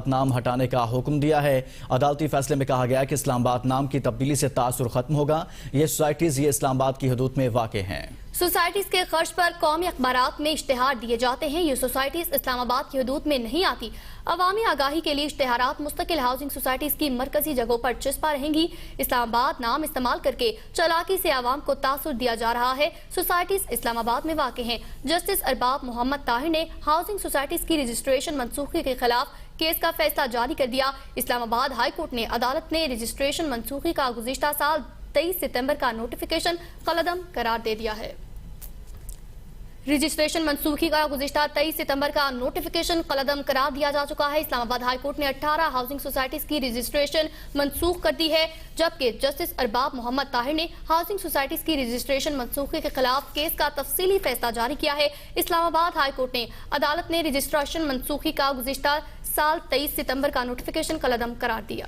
نام ہٹانے کا حکم دیا ہے۔ عدالتی فیصلے میں کہا گیا کہ اسلام آباد نام کی تبدیلی سے تاثر ختم ہوگا۔ یہ سوسائٹیز اسلام آباد کی حدود میں واقع ہیں۔ سوسائٹیز کے خرچ پر قومی اخبارات میں اشتہار دیے جاتے ہیں۔ یہ سوسائٹیز اسلام آباد کی حدود میں نہیں آتی۔ عوامی آگاہی کے لیے اشتہارات مستقل ہاؤسنگ سوسائٹیز کی مرکزی جگہوں پر چسپاں رہیں گی۔ اسلام آباد نام استعمال کر کے چالاکی سے عوام کو تاثر دیا جا رہا ہے۔ سوسائٹیز اسلام آباد میں واقع ہیں۔ جسٹس ارباب محمد طاہر نے ہاؤسنگ سوسائٹیز کی رجسٹریشن منسوخی کے خلاف کیس کا فیصلہ جاری کر دیا۔ اسلام آباد ہائی کورٹ نے عدالت نے رجسٹریشن منسوخی کا گزشتہ سال 23 ستمبر کا نوٹیفیکیشن کالعدم قرار دے دیا ہے۔ رجسٹریشن منسوخی کا گزشتہ 23 ستمبر کا نوٹیفیکیشن کالعدم قرار دیا جا چکا ہے۔ اسلام آباد ہائی کورٹ نے 18 ہاؤسنگ سوسائٹیز کی رجسٹریشن منسوخ کر دی ہے، جبکہ جسٹس ارباب محمد طاہر نے ہاؤسنگ سوسائٹیز کی رجسٹریشن منسوخی کے خلاف کیس کا تفصیلی فیصلہ جاری کیا ہے۔ اسلام آباد ہائی کورٹ نے عدالت نے رجسٹریشن منسوخی کا گزشتہ سال 23 ستمبر کا نوٹیفیکیشن کالعدم قرار دیا۔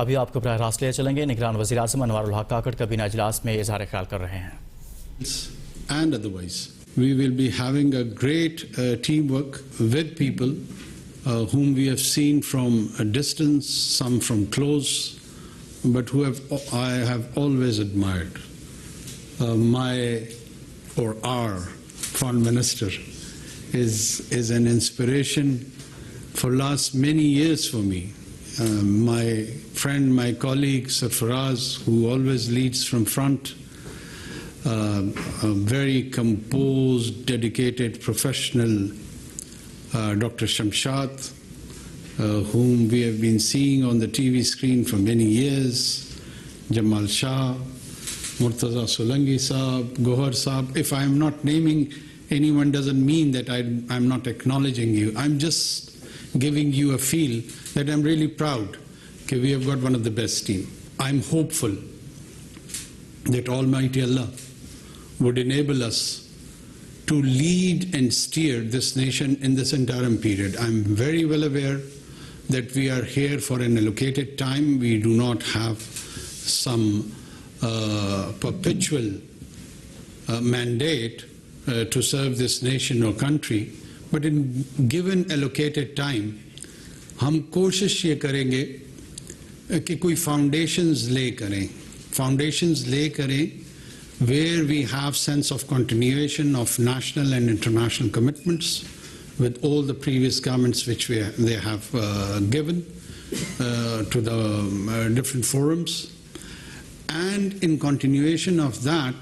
ابھی آپ کو براہ راست لے چلیں گے۔ نگران وزیر اعظم انوار الحق کاکڑ کابینہ اجلاس میں اظہار خیال کر رہے ہیں۔ And otherwise, we will be having a great teamwork with people whom we have seen from a distance, some from close, but I have always admired. Our Foreign Minister is an inspiration for last many years for me. My friend, my colleague Sarfaraz, who always leads from front, a very composed, dedicated professional, Dr. Shamshad, whom we have been seeing on the TV screen for many years, Jamal Shah, Murtaza Solangi Saab, Gohar Saab. If I am not naming anyone, doesn't mean that I'm not acknowledging you. I'm just giving you a feel that I'm really proud that we have got one of the best team. I'm hopeful that Almighty Allah would enable us to lead and steer this nation in this interim period. I'm very well aware that we are here for an allocated time. We do not have some perpetual mandate to serve this nation or country, but in given allocated time, ہم کوشش یہ کریں گے کہ کوئی foundations لے کریں where we have sense of continuation of national and international commitments with all the previous governments which they have given to the different forums. And in continuation of that,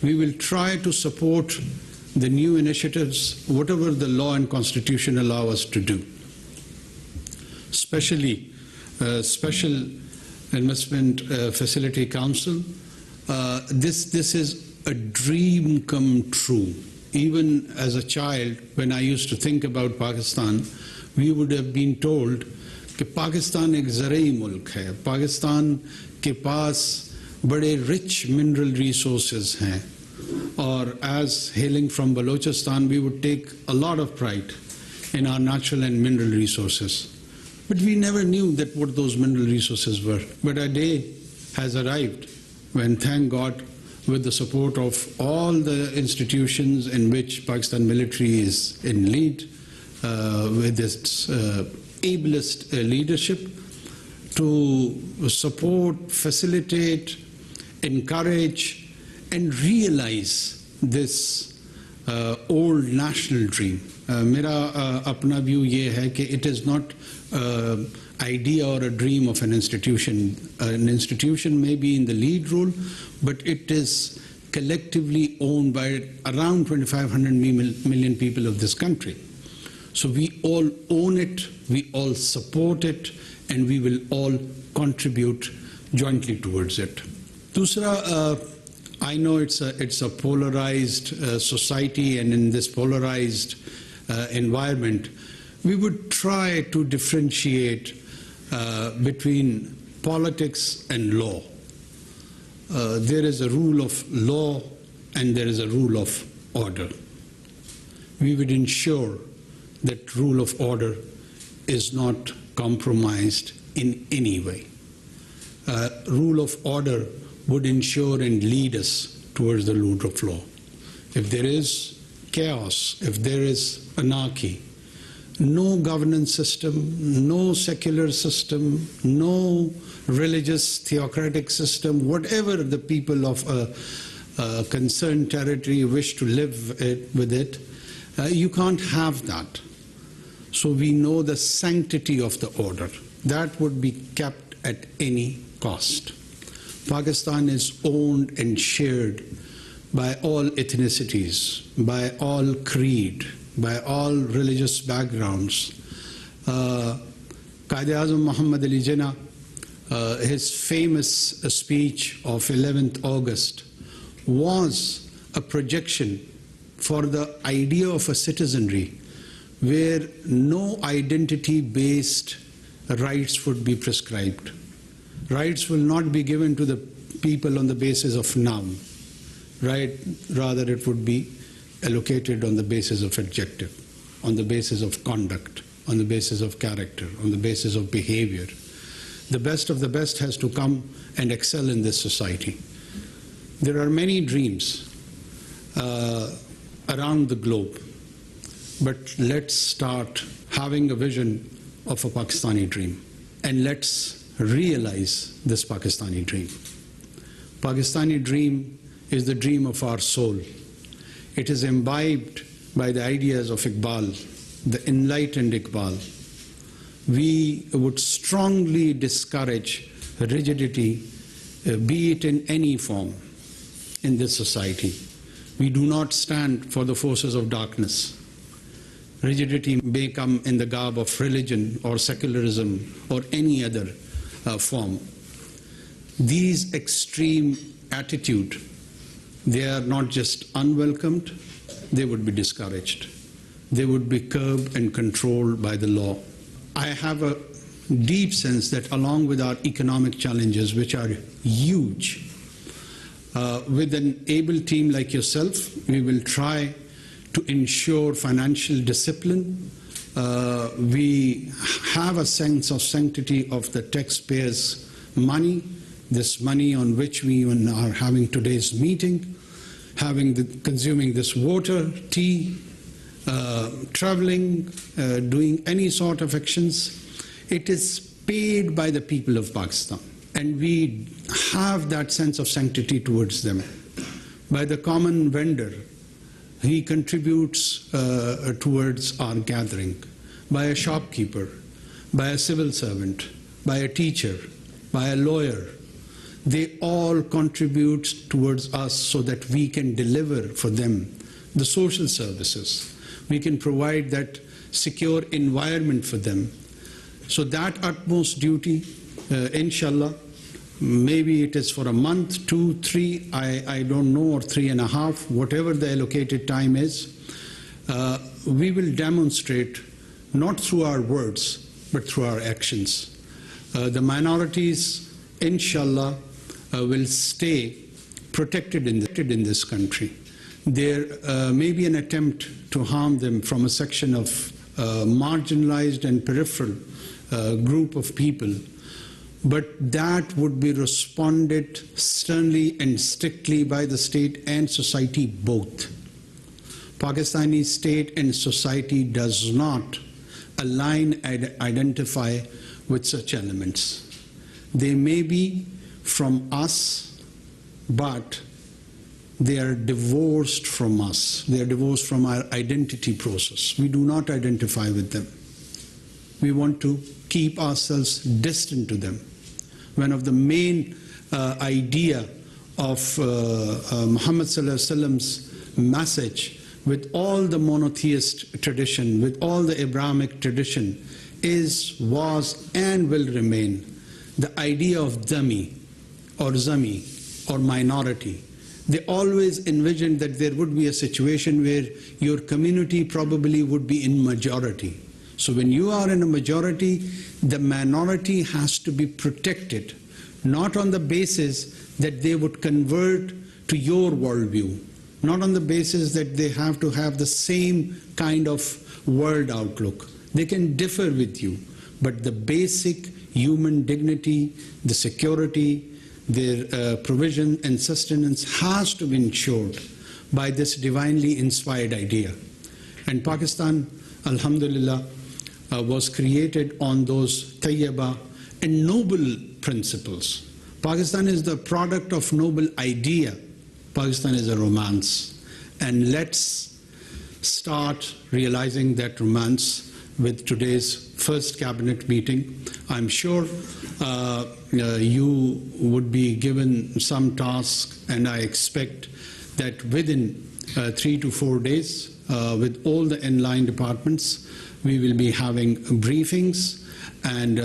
we will try to support the new initiatives, whatever the law and constitution allow us to do. Especially Special Investment Facility Council. This is a dream come true. Even as a child, when I used to think about Pakistan, we would have been told that Pakistan एक ज़राई मुल्क है, पाकिस्तान के पास बड़े rich mineral resources हैं, और as hailing from Balochistan, we would take a lot of pride in our natural and mineral resources. But we never knew that what those mineral resources were. But a day has arrived when, thank God, with the support of all the institutions in which Pakistan military is in lead, with its ablest leadership, to support, facilitate, encourage, and realize this old national dream. मेरा अपना view ये है कि it is not idea or a dream of an institution. An institution may be in the lead role, but it is collectively owned by around 2,500 million people of this country. So we all own it, we all support it, and we will all contribute jointly towards it. Dusra, I know it's a polarized society, and in this polarized environment, we would try to differentiate between politics and law. There is a rule of law and there is a rule of order. We would ensure that rule of order is not compromised in any way. Rule of order would ensure and lead us towards the rule of law. If there is chaos, if there is anarchy, no governance system, no secular system, no religious theocratic system, whatever the people of a concerned territory wish to live with it, you can't have that. So we know the sanctity of the order. That would be kept at any cost. Pakistan is owned and shared by all ethnicities, by all creed, by all religious backgrounds. Quaid-e-Azam Muhammad Ali Jinnah, his famous speech of 11th August was a projection for the idea of a citizenry where no identity-based rights would be prescribed. Rights will not be given to the people on the basis of noun, right? Rather, it would be allocated on the basis of adjective, on the basis of conduct, on the basis of character, on the basis of behavior. The best of the best has to come and excel in this society. There are many dreams around the globe, but let's start having a vision of a Pakistani dream, and let's realize this Pakistani dream. Pakistani dream is the dream of our soul. It is imbibed by the ideas of Iqbal, the enlightened Iqbal. We would strongly discourage rigidity, be it in any form, in this society. We do not stand for the forces of darkness. Rigidity may come in the garb of religion or secularism or any other form. These extreme attitudes, they are not just unwelcomed, they would be discouraged. They would be curbed and controlled by the law. I have a deep sense that along with our economic challenges, which are huge, with an able team like yourself, we will try to ensure financial discipline. We have a sense of sanctity of the taxpayers' money, this money on which we are having today's meeting, consuming this water, tea, traveling, doing any sort of actions. It is paid by the people of Pakistan, and we have that sense of sanctity towards them. By the common vendor, he contributes towards our gathering. By a shopkeeper, by a civil servant, by a teacher, by a lawyer, they all contribute towards us so that we can deliver for them the social services. We can provide that secure environment for them. So that utmost duty, inshallah, maybe it is for a month, 2, 3, I don't know, or 3.5, whatever the allocated time is, we will demonstrate not through our words, but through our actions. The minorities, inshallah, will stay protected in this country. There may be an attempt to harm them from a section of marginalized and peripheral group of people, but that would be responded sternly and strictly by the state and society both. Pakistani state and society does not align and identify with such elements. They may be from us, but they are divorced from us. They are divorced from our identity process. We do not identify with them. We want to keep ourselves distant to them. One of the main idea of Muhammad Sallallahu Alaihi Wasallam's message with all the monotheist tradition, with all the Abrahamic tradition, was, and will remain the idea of dhami or zami or minority. They always envisioned that there would be a situation where your community probably would be in majority. So when you are in a majority, the minority has to be protected, not on the basis that they would convert to your worldview, not on the basis that they have to have the same kind of world outlook. They can differ with you, but the basic human dignity, the security, their provision and sustenance has to be ensured by this divinely inspired idea. And Pakistan, alhamdulillah, was created on those tayyaba and noble principles. Pakistan is the product of noble idea. Pakistan is a romance. And let's start realizing that romance with today's first cabinet meeting. I'm sure you would be given some task, and I expect that within 3 to 4 days, with all the inline departments, we will be having briefings, and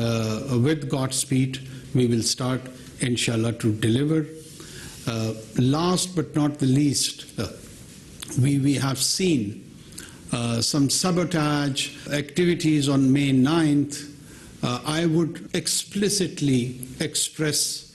with Godspeed, we will start, inshallah, to deliver. Last but not the least, we have seen some sabotage activities on May 9th. I would explicitly express